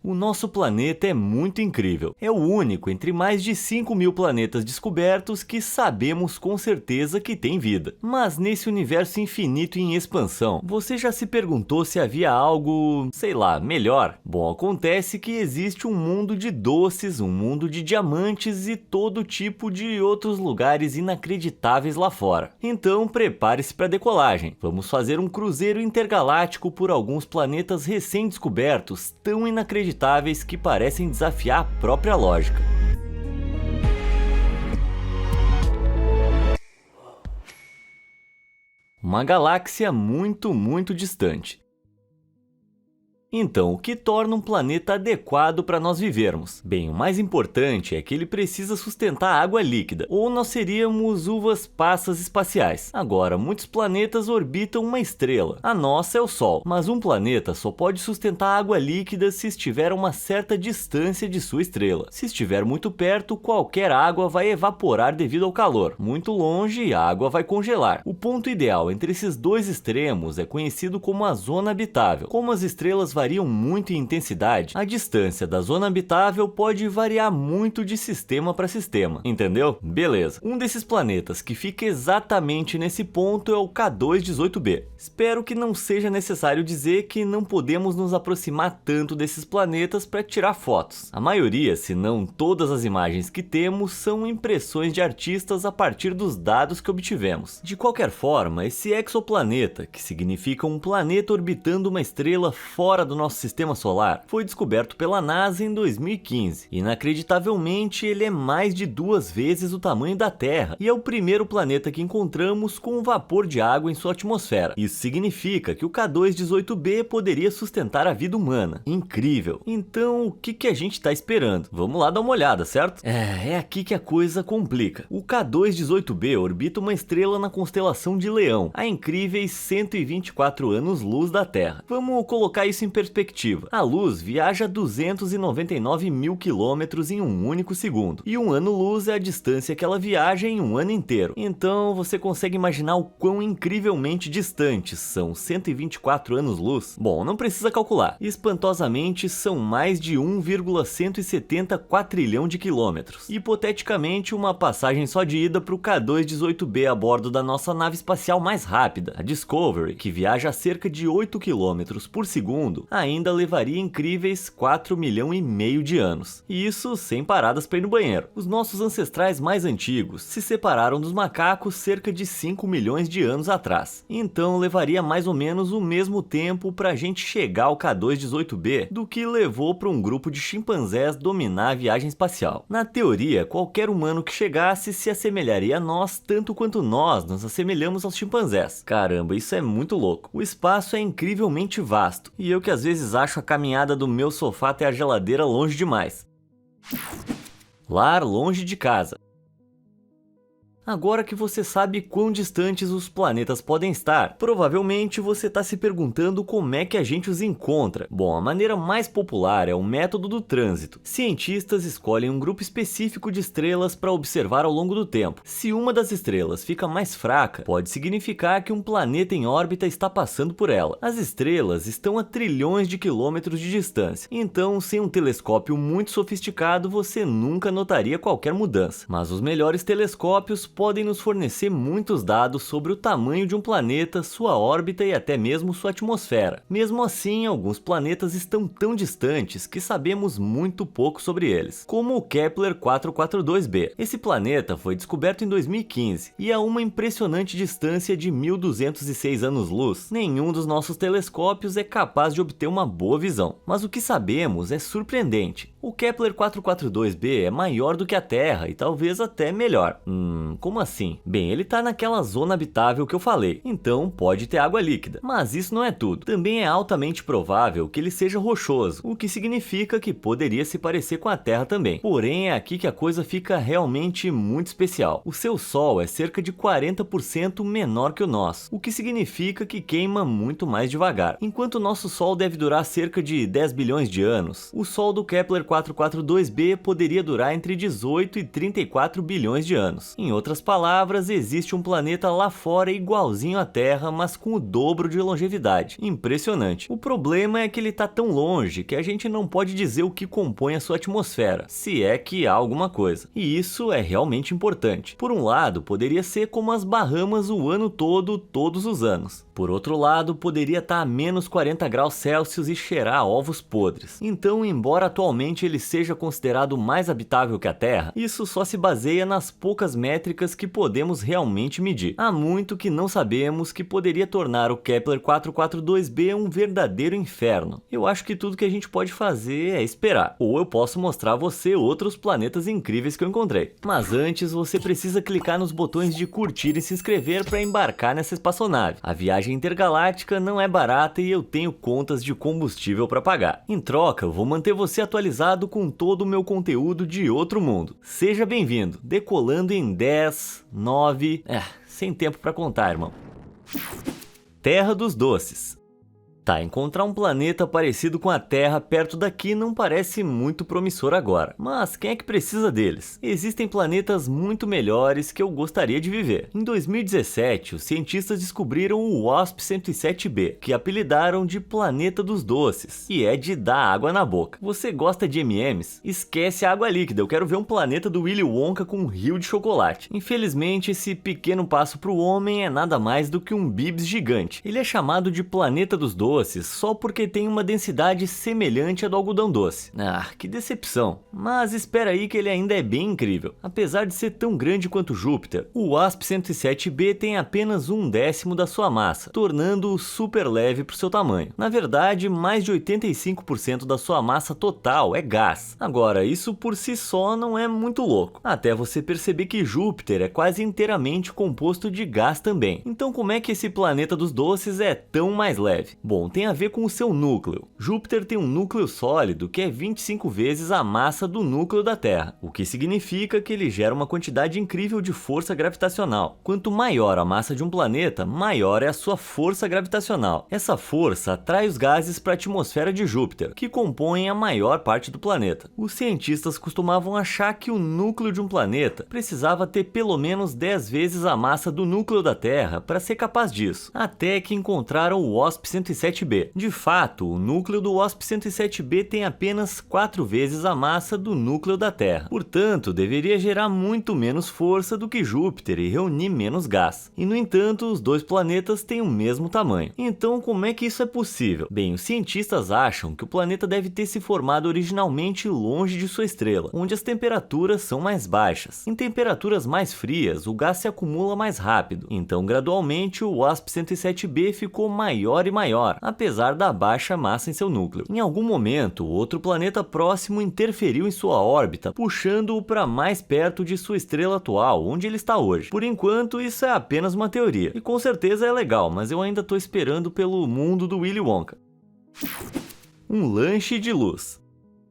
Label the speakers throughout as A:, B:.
A: O nosso planeta é muito incrível. É o único entre mais de 5.000 planetas descobertos que sabemos com certeza que tem vida. Mas nesse universo infinito e em expansão, você já se perguntou se havia algo, sei lá, melhor? Bom, acontece que existe um mundo de doces, um mundo de diamantes e todo tipo de outros lugares inacreditáveis lá fora. Então prepare-se para a decolagem. Vamos fazer um cruzeiro intergaláctico por alguns planetas recém-descobertos, tão inacreditáveis que parecem desafiar a própria lógica. Uma galáxia muito distante. Então, o que torna um planeta adequado para nós vivermos? Bem, o mais importante é que ele precisa sustentar água líquida, ou nós seríamos uvas passas espaciais. Agora, muitos planetas orbitam uma estrela. A nossa é o Sol, mas um planeta só pode sustentar água líquida se estiver a uma certa distância de sua estrela. Se estiver muito perto, qualquer água vai evaporar devido ao calor. Muito longe, a água vai congelar. O ponto ideal entre esses dois extremos é conhecido como a zona habitável. Como as estrelas variam muito em intensidade, a distância da zona habitável pode variar muito de sistema para sistema, entendeu? Beleza. Um desses planetas que fica exatamente nesse ponto é o K2-18b. Espero que não seja necessário dizer que não podemos nos aproximar tanto desses planetas para tirar fotos. A maioria, se não todas as imagens que temos, são impressões de artistas a partir dos dados que obtivemos. De qualquer forma, esse exoplaneta, que significa um planeta orbitando uma estrela fora do nosso sistema solar, foi descoberto pela NASA em 2015. Inacreditavelmente, ele é mais de 2 vezes o tamanho da Terra e é o primeiro planeta que encontramos com vapor de água em sua atmosfera. Isso significa que o K2-18b poderia sustentar a vida humana. Incrível! Então, o que a gente está esperando? Vamos lá dar uma olhada, certo? É aqui que a coisa complica. O K2-18b orbita uma estrela na constelação de Leão, a incríveis 124 anos-luz da Terra. Vamos colocar isso em perspectiva. A luz viaja 299 mil quilômetros em um único segundo, e um ano-luz é a distância que ela viaja em um ano inteiro. Então você consegue imaginar o quão incrivelmente distantes são 124 anos-luz? Bom, não precisa calcular. Espantosamente, são mais de 1,170 quatrilhão de quilômetros. Hipoteticamente, uma passagem só de ida para o K2-18b a bordo da nossa nave espacial mais rápida, a Discovery, que viaja a cerca de 8 quilômetros por segundo, ainda levaria incríveis 4,5 milhões de anos. E isso sem paradas para ir no banheiro. Os nossos ancestrais mais antigos se separaram dos macacos cerca de 5 milhões de anos atrás. Então levaria mais ou menos o mesmo tempo para a gente chegar ao K2-18b do que levou para um grupo de chimpanzés dominar a viagem espacial. Na teoria, qualquer humano que chegasse se assemelharia a nós tanto quanto nós nos assemelhamos aos chimpanzés. Caramba, isso é muito louco. O espaço é incrivelmente vasto, e eu que às vezes acho a caminhada do meu sofá até a geladeira longe demais. Lar longe de casa. Agora que você sabe quão distantes os planetas podem estar, provavelmente você está se perguntando como é que a gente os encontra. Bom, a maneira mais popular é o método do trânsito. Cientistas escolhem um grupo específico de estrelas para observar ao longo do tempo. Se uma das estrelas fica mais fraca, pode significar que um planeta em órbita está passando por ela. As estrelas estão a trilhões de quilômetros de distância, então sem um telescópio muito sofisticado você nunca notaria qualquer mudança. Mas os melhores telescópios podem nos fornecer muitos dados sobre o tamanho de um planeta, sua órbita e até mesmo sua atmosfera. Mesmo assim, alguns planetas estão tão distantes que sabemos muito pouco sobre eles, como o Kepler 442b. Esse planeta foi descoberto em 2015 e a uma impressionante distância de 1.206 anos-luz. Nenhum dos nossos telescópios é capaz de obter uma boa visão, mas o que sabemos é surpreendente. O Kepler 442b é maior do que a Terra e talvez até melhor. Como assim? Bem, ele tá naquela zona habitável que eu falei, então pode ter água líquida. Mas isso não é tudo. Também é altamente provável que ele seja rochoso, o que significa que poderia se parecer com a Terra também. Porém, é aqui que a coisa fica realmente muito especial. O seu Sol é cerca de 40% menor que o nosso, o que significa que queima muito mais devagar. Enquanto o nosso Sol deve durar cerca de 10 bilhões de anos, o Sol do Kepler 442b poderia durar entre 18 e 34 bilhões de anos. Em outras outras palavras, existe um planeta lá fora igualzinho à Terra, mas com o dobro de longevidade. Impressionante. O problema é que ele tá tão longe que a gente não pode dizer o que compõe a sua atmosfera, se é que há alguma coisa. E isso é realmente importante. Por um lado, poderia ser como as Bahamas o ano todo, todos os anos. Por outro lado, poderia estar a menos 40 graus Celsius e cheirar a ovos podres. Então, embora atualmente ele seja considerado mais habitável que a Terra, isso só se baseia nas poucas métricas que podemos realmente medir. Há muito que não sabemos que poderia tornar o Kepler 442b um verdadeiro inferno. Eu acho que tudo que a gente pode fazer é esperar. Ou eu posso mostrar a você outros planetas incríveis que eu encontrei. Mas antes, você precisa clicar nos botões de curtir e se inscrever para embarcar nessa espaçonave. A viagem intergaláctica não é barata e eu tenho contas de combustível para pagar. Em troca, eu vou manter você atualizado com todo o meu conteúdo de outro mundo. Seja bem-vindo, decolando em 10, 9... sem tempo para contar, irmão. Terra dos Doces. Tá, encontrar um planeta parecido com a Terra perto daqui não parece muito promissor agora, mas quem é que precisa deles? Existem planetas muito melhores que eu gostaria de viver. Em 2017, os cientistas descobriram o WASP-107b, que apelidaram de Planeta dos Doces, e é de dar água na boca. Você gosta de M&M's? Esquece a água líquida, eu quero ver um planeta do Willy Wonka com um rio de chocolate. Infelizmente, esse pequeno passo para o homem é nada mais do que um bibs gigante. Ele é chamado de Planeta dos Doces só porque tem uma densidade semelhante à do algodão doce. Que decepção. Mas espera aí que ele ainda é bem incrível. Apesar de ser tão grande quanto Júpiter, o WASP-107b tem apenas 1/10 da sua massa, tornando-o super leve para o seu tamanho. Na verdade, mais de 85% da sua massa total é gás. Agora, isso por si só não é muito louco, até você perceber que Júpiter é quase inteiramente composto de gás também. Então como é que esse planeta dos doces é tão mais leve? Bom, tem a ver com o seu núcleo. Júpiter tem um núcleo sólido que é 25 vezes a massa do núcleo da Terra, o que significa que ele gera uma quantidade incrível de força gravitacional. Quanto maior a massa de um planeta, maior é a sua força gravitacional. Essa força atrai os gases para a atmosfera de Júpiter, que compõem a maior parte do planeta. Os cientistas costumavam achar que o núcleo de um planeta precisava ter pelo menos 10 vezes a massa do núcleo da Terra para ser capaz disso, até que encontraram o WASP-107b. De fato, o núcleo do WASP-107b tem apenas 4 vezes a massa do núcleo da Terra. Portanto, deveria gerar muito menos força do que Júpiter e reunir menos gás. E, no entanto, os dois planetas têm o mesmo tamanho. Então, como é que isso é possível? Bem, os cientistas acham que o planeta deve ter se formado originalmente longe de sua estrela, onde as temperaturas são mais baixas. Em temperaturas mais frias, o gás se acumula mais rápido. Então, gradualmente, o WASP-107b ficou maior e maior, apesar da baixa massa em seu núcleo. Em algum momento, outro planeta próximo interferiu em sua órbita, puxando-o para mais perto de sua estrela atual, onde ele está hoje. Por enquanto, isso é apenas uma teoria, e com certeza é legal, mas eu ainda estou esperando pelo mundo do Willy Wonka. Um lanche de luz.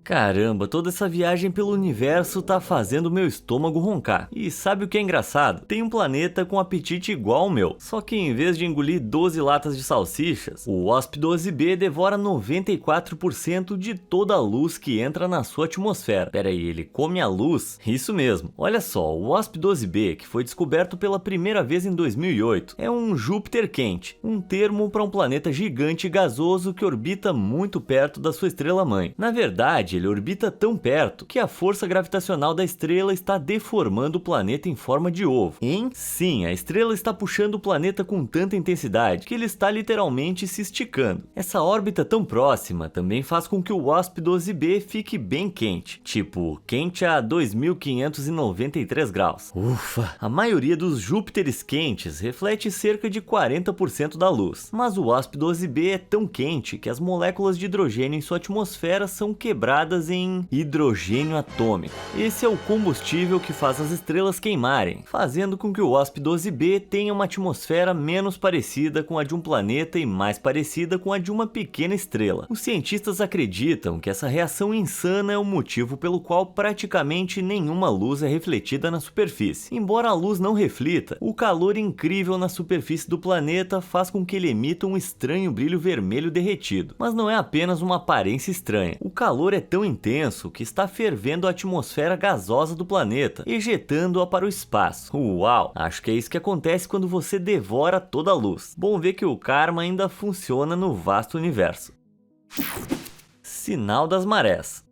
A: Caramba, toda essa viagem pelo universo tá fazendo meu estômago roncar. E sabe o que é engraçado? Tem um planeta com apetite igual ao meu, só que em vez de engolir 12 latas de salsichas, o WASP-12b devora 94% de toda a luz que entra na sua atmosfera. Pera aí, ele come a luz? Isso mesmo. Olha só, o WASP-12b, que foi descoberto pela primeira vez em 2008, é um Júpiter quente, um termo para um planeta gigante e gasoso que orbita muito perto da sua estrela-mãe. Na verdade, ele orbita tão perto que a força gravitacional da estrela está deformando o planeta em forma de ovo. Sim, a estrela está puxando o planeta com tanta intensidade que ele está literalmente se esticando. Essa órbita tão próxima também faz com que o WASP-12b fique bem quente, tipo, quente a 2593 graus. Ufa! A maioria dos Júpiteres quentes reflete cerca de 40% da luz, mas o WASP-12b é tão quente que as moléculas de hidrogênio em sua atmosfera são quebradas em hidrogênio atômico. Esse é o combustível que faz as estrelas queimarem, fazendo com que o WASP-12b tenha uma atmosfera menos parecida com a de um planeta e mais parecida com a de uma pequena estrela. Os cientistas acreditam que essa reação insana é o motivo pelo qual praticamente nenhuma luz é refletida na superfície. Embora a luz não reflita, o calor incrível na superfície do planeta faz com que ele emita um estranho brilho vermelho derretido. Mas não é apenas uma aparência estranha. O calor é tão intenso que está fervendo a atmosfera gasosa do planeta, ejetando-a para o espaço. Uau! Acho que é isso que acontece quando você devora toda a luz. Bom ver que o karma ainda funciona no vasto universo. Sinal das marés.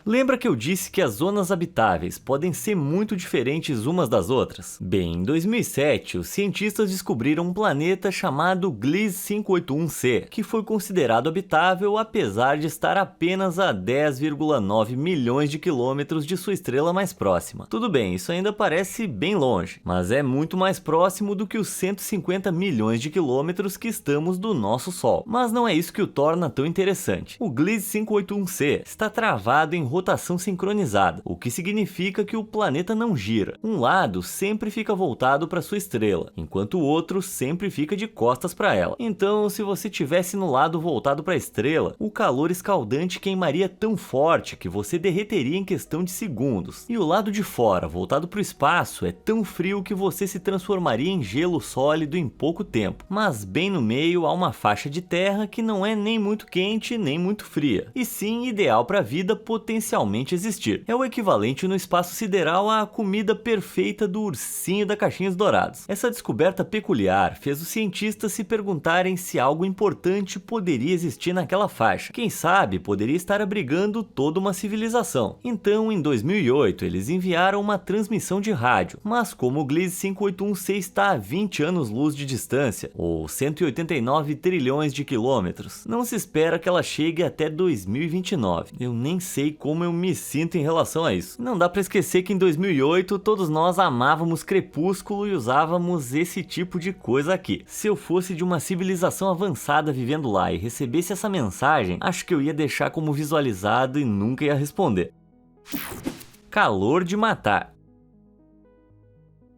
A: Lembra que eu disse que as zonas habitáveis podem ser muito diferentes umas das outras? Bem, em 2007, os cientistas descobriram um planeta chamado Gliese 581c, que foi considerado habitável apesar de estar apenas a 10,9 milhões de quilômetros de sua estrela mais próxima. Tudo bem, isso ainda parece bem longe, mas é muito mais próximo do que os 150 milhões de quilômetros que estamos do nosso Sol. Mas não é isso que o torna tão interessante. O Gliese 581c está travado em rotação sincronizada, o que significa que o planeta não gira. Um lado sempre fica voltado para sua estrela, enquanto o outro sempre fica de costas para ela. Então, se você tivesse no lado voltado para a estrela, o calor escaldante queimaria tão forte que você derreteria em questão de segundos. E o lado de fora, voltado para o espaço, é tão frio que você se transformaria em gelo sólido em pouco tempo. Mas bem no meio há uma faixa de terra que não é nem muito quente nem muito fria, e sim ideal para a vida potencialmente existir. É o equivalente no espaço sideral à comida perfeita do ursinho da Caixinhos Dourados. Essa descoberta peculiar fez os cientistas se perguntarem se algo importante poderia existir naquela faixa. Quem sabe poderia estar abrigando toda uma civilização. Então, em 2008, eles enviaram uma transmissão de rádio, mas como o Gliese 581c está a 20 anos-luz de distância, ou 189 trilhões de quilômetros, não se espera que ela chegue até 2029. Eu nem sei como eu me sinto em relação a isso. Não dá pra esquecer que em 2008 todos nós amávamos Crepúsculo e usávamos esse tipo de coisa aqui. Se eu fosse de uma civilização avançada vivendo lá e recebesse essa mensagem, acho que eu ia deixar como visualizado e nunca ia responder. Calor de matar.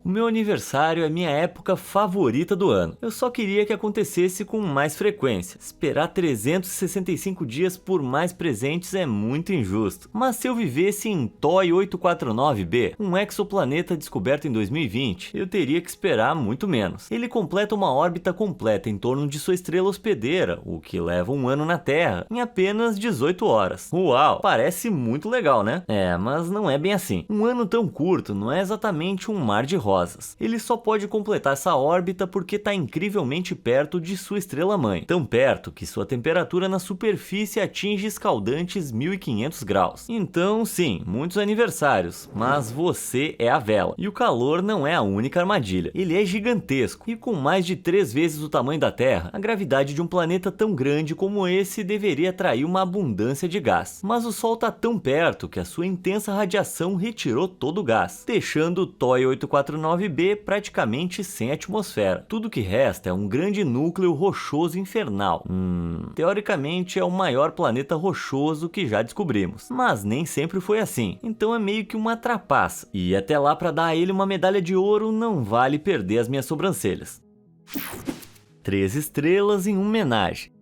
A: O meu aniversário é minha época favorita do ano. Eu só queria que acontecesse com mais frequência. Esperar 365 dias por mais presentes é muito injusto. Mas se eu vivesse em TOI 849b, um exoplaneta descoberto em 2020, eu teria que esperar muito menos. Ele completa uma órbita completa em torno de sua estrela hospedeira, o que leva um ano na Terra, em apenas 18 horas. Uau! Parece muito legal, né? É, mas não é bem assim. Um ano tão curto não é exatamente um mar de rosas. Ele só pode completar essa órbita porque está incrivelmente perto de sua estrela-mãe. Tão perto que sua temperatura na superfície atinge escaldantes 1500 graus. Então, sim, muitos aniversários, mas você é a vela. E o calor não é a única armadilha. Ele é gigantesco e com mais de 3 vezes o tamanho da Terra, a gravidade de um planeta tão grande como esse deveria atrair uma abundância de gás. Mas o Sol está tão perto que a sua intensa radiação retirou todo o gás, deixando o TOI 849b praticamente sem atmosfera. Tudo que resta é um grande núcleo rochoso infernal. Teoricamente é o maior planeta rochoso que já descobrimos, mas nem sempre foi assim. Então é meio que uma trapaça. E até lá, para dar a ele uma medalha de ouro, não vale perder as minhas sobrancelhas. 3 estrelas em uma homenagem.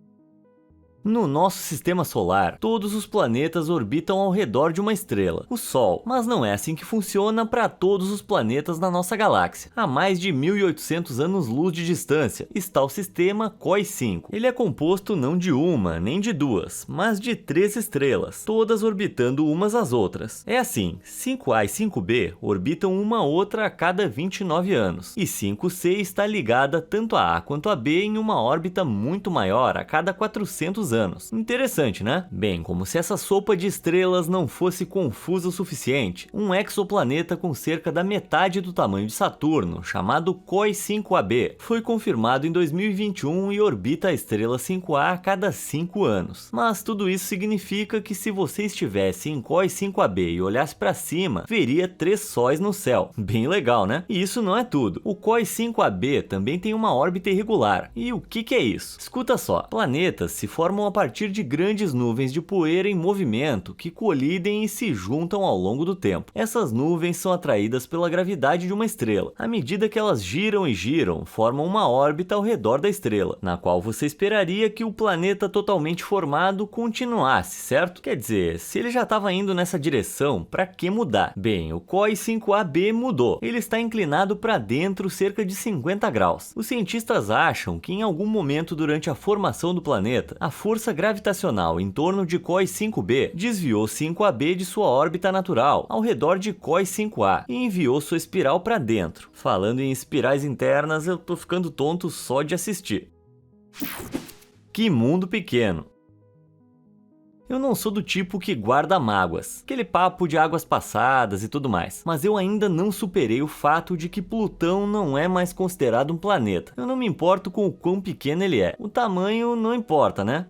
A: No nosso sistema solar, todos os planetas orbitam ao redor de uma estrela, o Sol, mas não é assim que funciona para todos os planetas na nossa galáxia. A mais de 1800 anos-luz de distância está o sistema COI 5. Ele é composto não de uma, nem de duas, mas de 3 estrelas, todas orbitando umas às outras. É assim, 5A e 5B orbitam uma outra a cada 29 anos, e 5C está ligada tanto a quanto a B em uma órbita muito maior a cada 400 anos. Interessante, né? Bem, como se essa sopa de estrelas não fosse confusa o suficiente, um exoplaneta com cerca da metade do tamanho de Saturno, chamado COI 5AB, foi confirmado em 2021 e orbita a estrela 5A a cada 5 anos. Mas tudo isso significa que se você estivesse em COI 5AB e olhasse para cima, veria 3 sóis no céu. Bem legal, né? E isso não é tudo. O COI 5AB também tem uma órbita irregular. E o que é isso? Escuta só. Planetas se formam a partir de grandes nuvens de poeira em movimento que colidem e se juntam ao longo do tempo. Essas nuvens são atraídas pela gravidade de uma estrela. À medida que elas giram e giram, formam uma órbita ao redor da estrela, na qual você esperaria que o planeta totalmente formado continuasse, certo? Quer dizer, se ele já estava indo nessa direção, para que mudar? Bem, o COI 5AB mudou. Ele está inclinado para dentro cerca de 50 graus. Os cientistas acham que em algum momento durante a formação do planeta, a força força gravitacional em torno de COI 5b desviou 5AB de sua órbita natural ao redor de COI 5A e enviou sua espiral para dentro. Falando em espirais internas, eu tô ficando tonto só de assistir. Que mundo pequeno! Eu não sou do tipo que guarda mágoas, aquele papo de águas passadas e tudo mais, mas eu ainda não superei o fato de que Plutão não é mais considerado um planeta. Eu não me importo com o quão pequeno ele é, o tamanho não importa, né?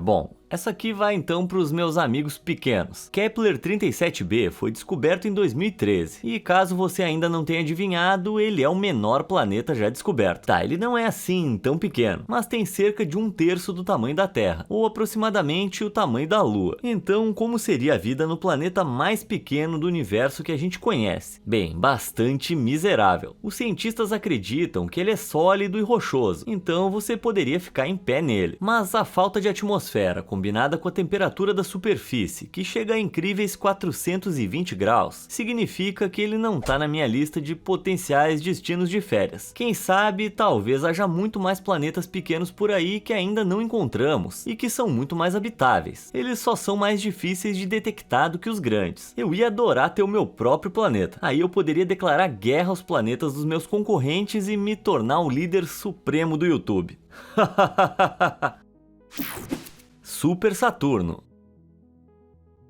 A: Bom, essa aqui vai então para os meus amigos pequenos. Kepler 37b foi descoberto em 2013 e caso você ainda não tenha adivinhado, ele é o menor planeta já descoberto. Tá, ele não é assim tão pequeno, mas tem cerca de 1/3 do tamanho da Terra, ou aproximadamente o tamanho da Lua. Então, como seria a vida no planeta mais pequeno do universo que a gente conhece? Bem, bastante miserável. Os cientistas acreditam que ele é sólido e rochoso, então você poderia ficar em pé nele. Mas a falta de atmosfera, combinada com a temperatura da superfície, que chega a incríveis 420 graus, significa que ele não tá na minha lista de potenciais destinos de férias. Quem sabe, talvez haja muito mais planetas pequenos por aí que ainda não encontramos, e que são muito mais habitáveis. Eles só são mais difíceis de detectar do que os grandes. Eu ia adorar ter o meu próprio planeta. Aí eu poderia declarar guerra aos planetas dos meus concorrentes e me tornar o líder supremo do YouTube. Super Saturno.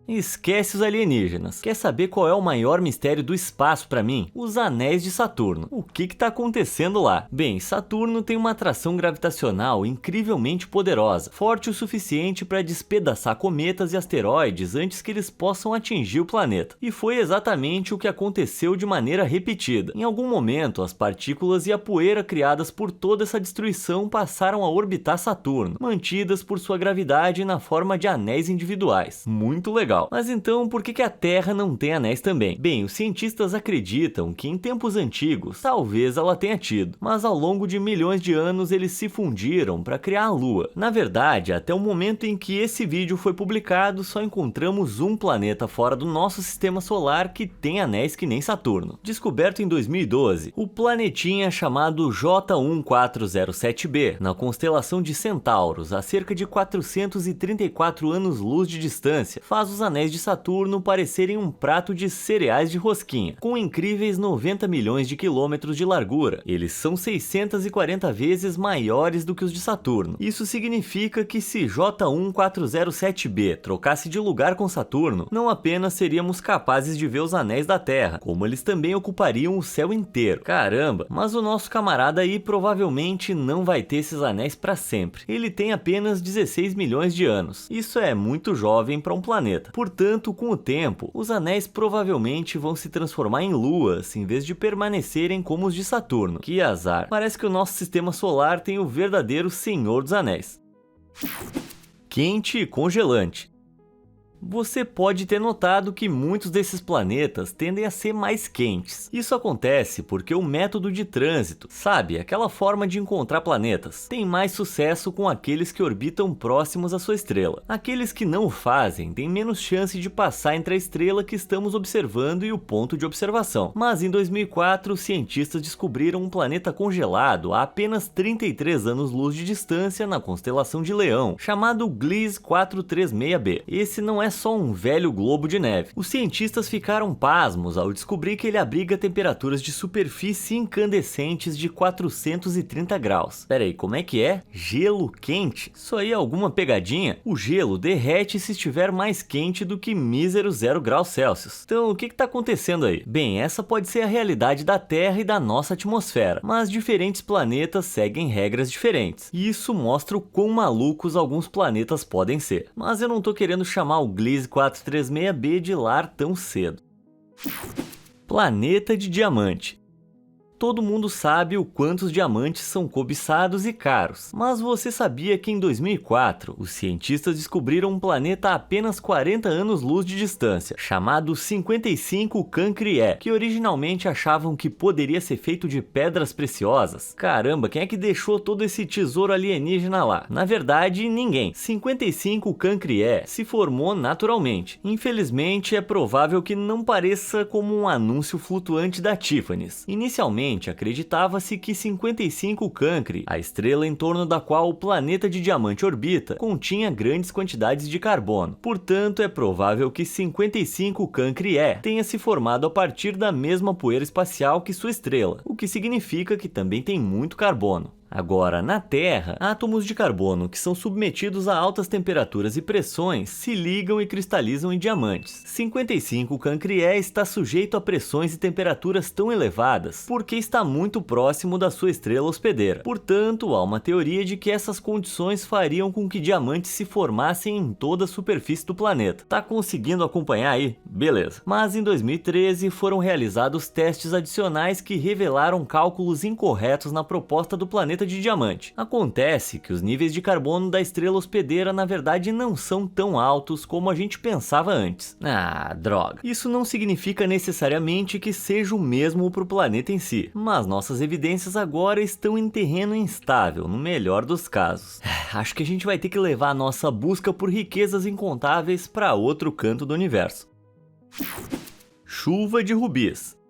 A: Esquece os alienígenas. Quer saber qual é o maior mistério do espaço para mim? Os anéis de Saturno. O que tá acontecendo lá? Bem, Saturno tem uma atração gravitacional incrivelmente poderosa, forte o suficiente para despedaçar cometas e asteroides antes que eles possam atingir o planeta. E foi exatamente o que aconteceu de maneira repetida. Em algum momento, as partículas e a poeira criadas por toda essa destruição passaram a orbitar Saturno, mantidas por sua gravidade na forma de anéis individuais. Muito legal. Mas então, por que a Terra não tem anéis também? Bem, os cientistas acreditam que em tempos antigos, talvez ela tenha tido, mas ao longo de milhões de anos eles se fundiram para criar a Lua. Na verdade, até o momento em que esse vídeo foi publicado, só encontramos um planeta fora do nosso sistema solar que tem anéis que nem Saturno. Descoberto em 2012, o planetinha chamado J1407b, na constelação de Centauros, a cerca de 434 anos-luz de distância, faz os anéis de Saturno parecerem um prato de cereais de rosquinha, com incríveis 90 milhões de quilômetros de largura. Eles são 640 vezes maiores do que os de Saturno. Isso significa que se J1407b trocasse de lugar com Saturno, não apenas seríamos capazes de ver os anéis da Terra, como eles também ocupariam o céu inteiro. Caramba, mas o nosso camarada aí provavelmente não vai ter esses anéis para sempre. Ele tem apenas 16 milhões de anos. Isso é muito jovem para um planeta. Portanto, com o tempo, os anéis provavelmente vão se transformar em luas, em vez de permanecerem como os de Saturno. Que azar. Parece que o nosso sistema solar tem o verdadeiro Senhor dos Anéis. Quente e congelante. Você pode ter notado que muitos desses planetas tendem a ser mais quentes. Isso acontece porque o método de trânsito, sabe, aquela forma de encontrar planetas, tem mais sucesso com aqueles que orbitam próximos à sua estrela. Aqueles que não o fazem têm menos chance de passar entre a estrela que estamos observando e o ponto de observação. Mas em 2004, os cientistas descobriram um planeta congelado a apenas 33 anos-luz de distância na constelação de Leão, chamado Gliese 436b. Esse não é só um velho globo de neve. Os cientistas ficaram pasmos ao descobrir que ele abriga temperaturas de superfície incandescentes de 430 graus. Pera aí, como é que é? Gelo quente? Isso aí é alguma pegadinha? O gelo derrete se estiver mais quente do que míseros 0 graus Celsius. Então, o que está acontecendo aí? Bem, essa pode ser a realidade da Terra e da nossa atmosfera, mas diferentes planetas seguem regras diferentes. E isso mostra o quão malucos alguns planetas podem ser. Mas eu não tô querendo chamar o Gliese 436b de lar tão cedo. Planeta de diamante. Todo mundo sabe o quanto os diamantes são cobiçados e caros, mas você sabia que em 2004 os cientistas descobriram um planeta a apenas 40 anos-luz de distância, chamado 55 Cancriae, que originalmente achavam que poderia ser feito de pedras preciosas? Caramba, quem é que deixou todo esse tesouro alienígena lá? Na verdade, ninguém. 55 Cancriae se formou naturalmente. Infelizmente, é provável que não pareça como um anúncio flutuante da Tiffany's. Inicialmente, Antigamente, acreditava-se que 55 Cancri, a estrela em torno da qual o planeta de Diamante orbita, continha grandes quantidades de carbono. Portanto, é provável que 55 Cancri E tenha se formado a partir da mesma poeira espacial que sua estrela, o que significa que também tem muito carbono. Agora, na Terra, átomos de carbono que são submetidos a altas temperaturas e pressões se ligam e cristalizam em diamantes. 55 Cancri E está sujeito a pressões e temperaturas tão elevadas porque está muito próximo da sua estrela hospedeira. Portanto, há uma teoria de que essas condições fariam com que diamantes se formassem em toda a superfície do planeta. Tá conseguindo acompanhar aí? Beleza. Mas em 2013 foram realizados testes adicionais que revelaram cálculos incorretos na proposta do planeta de Diamante. Acontece que os níveis de carbono da estrela hospedeira na verdade não são tão altos como a gente pensava antes. Ah, droga. Isso não significa necessariamente que seja o mesmo para o planeta em si, mas nossas evidências agora estão em terreno instável, no melhor dos casos. Acho que a gente vai ter que levar a nossa busca por riquezas incontáveis para outro canto do universo. Chuva de rubis.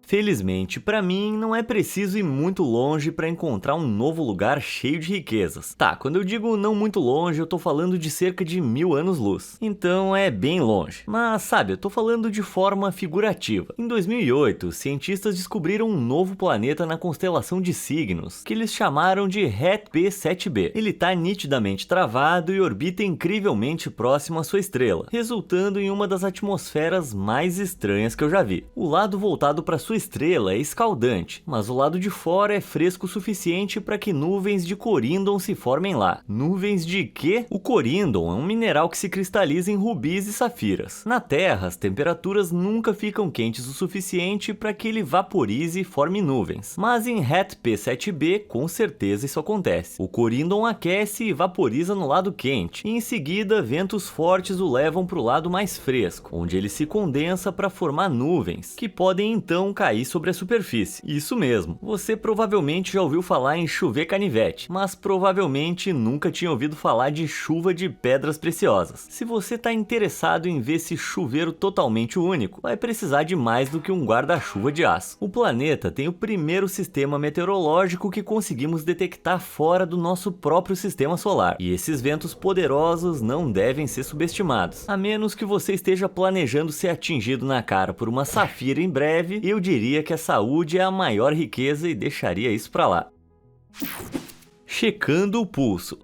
A: Felizmente, para mim, não é preciso ir muito longe para encontrar um novo lugar cheio de riquezas. Tá, quando eu digo não muito longe, eu tô falando de cerca de 1000 anos-luz. Então é bem longe. Mas sabe, eu tô falando de forma figurativa. Em 2008, cientistas descobriram um novo planeta na constelação de Cygnos, que eles chamaram de Het P7b. Ele tá nitidamente travado e orbita incrivelmente próximo à sua estrela, resultando em uma das atmosferas mais estranhas que eu já vi. O lado voltado para sua estrela é escaldante, mas o lado de fora é fresco o suficiente para que nuvens de corindon se formem lá. Nuvens de quê? O corindon é um mineral que se cristaliza em rubis e safiras. Na Terra, as temperaturas nunca ficam quentes o suficiente para que ele vaporize e forme nuvens. Mas em Het P7b, com certeza isso acontece. O corindon aquece e vaporiza no lado quente, e em seguida ventos fortes o levam para o lado mais fresco, onde ele se condensa para formar nuvens, que podem então cair sobre a superfície. Isso mesmo, você provavelmente já ouviu falar em chover canivete, mas provavelmente nunca tinha ouvido falar de chuva de pedras preciosas. Se você está interessado em ver esse chuveiro totalmente único, vai precisar de mais do que um guarda-chuva de aço. O planeta tem o primeiro sistema meteorológico que conseguimos detectar fora do nosso próprio sistema solar, e esses ventos poderosos não devem ser subestimados. A menos que você esteja planejando ser atingido na cara por uma safira em breve, eu diria que a saúde é a maior riqueza e deixaria isso pra lá. Checando o pulso.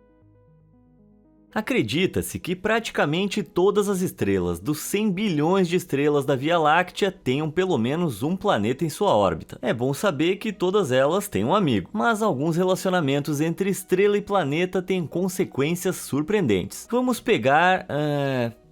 A: Acredita-se que praticamente todas as estrelas dos 100 bilhões de estrelas da Via Láctea tenham pelo menos um planeta em sua órbita. É bom saber que todas elas têm um amigo, mas alguns relacionamentos entre estrela e planeta têm consequências surpreendentes. Vamos pegar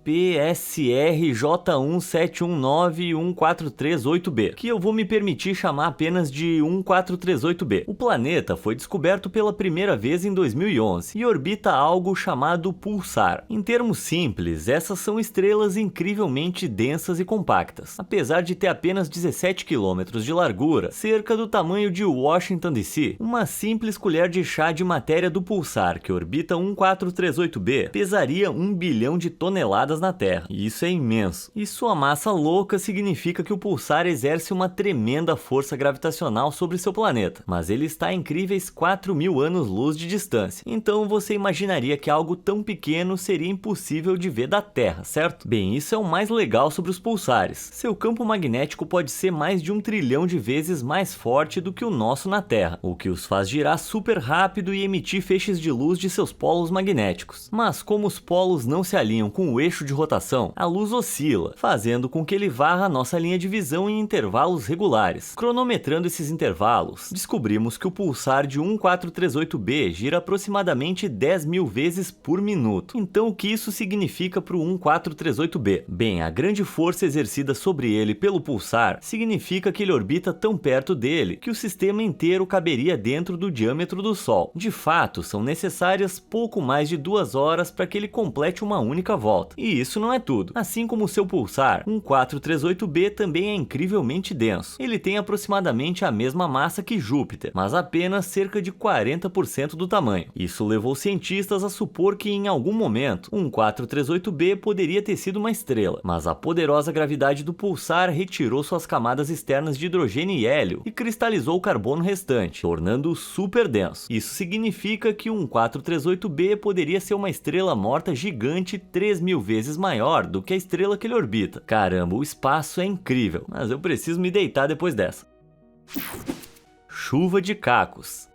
A: PSRJ171914338b, que eu vou me permitir chamar apenas de 1438b. O planeta foi descoberto pela primeira vez em 2011 e orbita algo chamado pulsar. Em termos simples, essas são estrelas incrivelmente densas e compactas. Apesar de ter apenas 17 km de largura, cerca do tamanho de Washington DC, uma simples colher de chá de matéria do pulsar que orbita 1438b pesaria 1 bilhão de toneladas na Terra, e isso é imenso. E sua massa louca significa que o pulsar exerce uma tremenda força gravitacional sobre seu planeta, mas ele está a incríveis 4.000 anos-luz de distância, então você imaginaria que algo tão pequeno seria impossível de ver da Terra, certo? Bem, isso é o mais legal sobre os pulsares. Seu campo magnético pode ser mais de 1 trilhão de vezes mais forte do que o nosso na Terra, o que os faz girar super rápido e emitir feixes de luz de seus polos magnéticos. Mas como os polos não se alinham com o eixo de rotação, a luz oscila, fazendo com que ele varra a nossa linha de visão em intervalos regulares. Cronometrando esses intervalos, descobrimos que o pulsar de 1438b gira aproximadamente 10.000 vezes por minuto. Então o que isso significa para o 1438b? Bem, a grande força exercida sobre ele pelo pulsar significa que ele orbita tão perto dele que o sistema inteiro caberia dentro do diâmetro do Sol. De fato, são necessárias pouco mais de 2 horas para que ele complete uma única volta. E E isso não é tudo. Assim como o seu pulsar, um 438b também é incrivelmente denso. Ele tem aproximadamente a mesma massa que Júpiter, mas apenas cerca de 40% do tamanho. Isso levou cientistas a supor que em algum momento, um 438b poderia ter sido uma estrela, mas a poderosa gravidade do pulsar retirou suas camadas externas de hidrogênio e hélio e cristalizou o carbono restante, tornando-o super denso. Isso significa que um 438b poderia ser uma estrela morta gigante 3.000 vezes maior do que a estrela que ele orbita. Caramba, o espaço é incrível, mas eu preciso me deitar depois dessa. Chuva de cacos.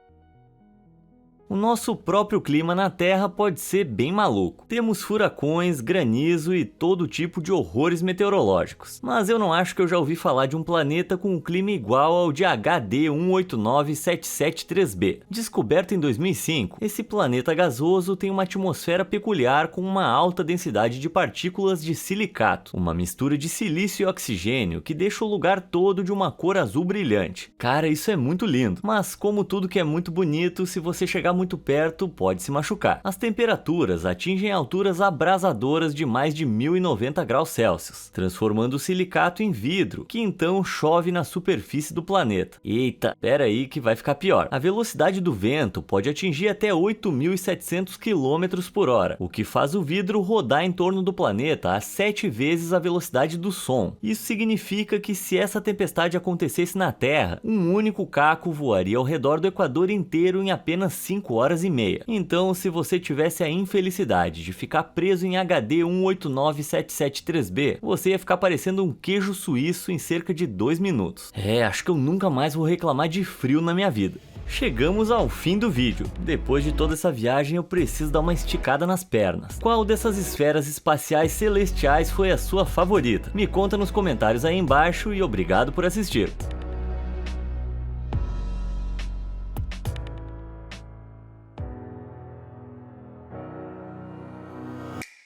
A: O nosso próprio clima na Terra pode ser bem maluco. Temos furacões, granizo e todo tipo de horrores meteorológicos. Mas eu não acho que eu já ouvi falar de um planeta com um clima igual ao de HD 189773b. Descoberto em 2005, esse planeta gasoso tem uma atmosfera peculiar com uma alta densidade de partículas de silicato, uma mistura de silício e oxigênio que deixa o lugar todo de uma cor azul brilhante. Cara, isso é muito lindo. Mas como tudo que é muito bonito, se você chegar muito perto, pode se machucar. As temperaturas atingem alturas abrasadoras de mais de 1090 graus Celsius, transformando o silicato em vidro, que então chove na superfície do planeta. Eita, pera aí que vai ficar pior. A velocidade do vento pode atingir até 8.700 km por hora, o que faz o vidro rodar em torno do planeta a 7 vezes a velocidade do som. Isso significa que se essa tempestade acontecesse na Terra, um único caco voaria ao redor do Equador inteiro em apenas 5 horas e meia. Então, se você tivesse a infelicidade de ficar preso em HD 189773b, você ia ficar parecendo um queijo suíço em cerca de 2 minutos. Acho que eu nunca mais vou reclamar de frio na minha vida. Chegamos ao fim do vídeo. Depois de toda essa viagem, eu preciso dar uma esticada nas pernas. Qual dessas esferas espaciais celestiais foi a sua favorita? Me conta nos comentários aí embaixo e obrigado por assistir.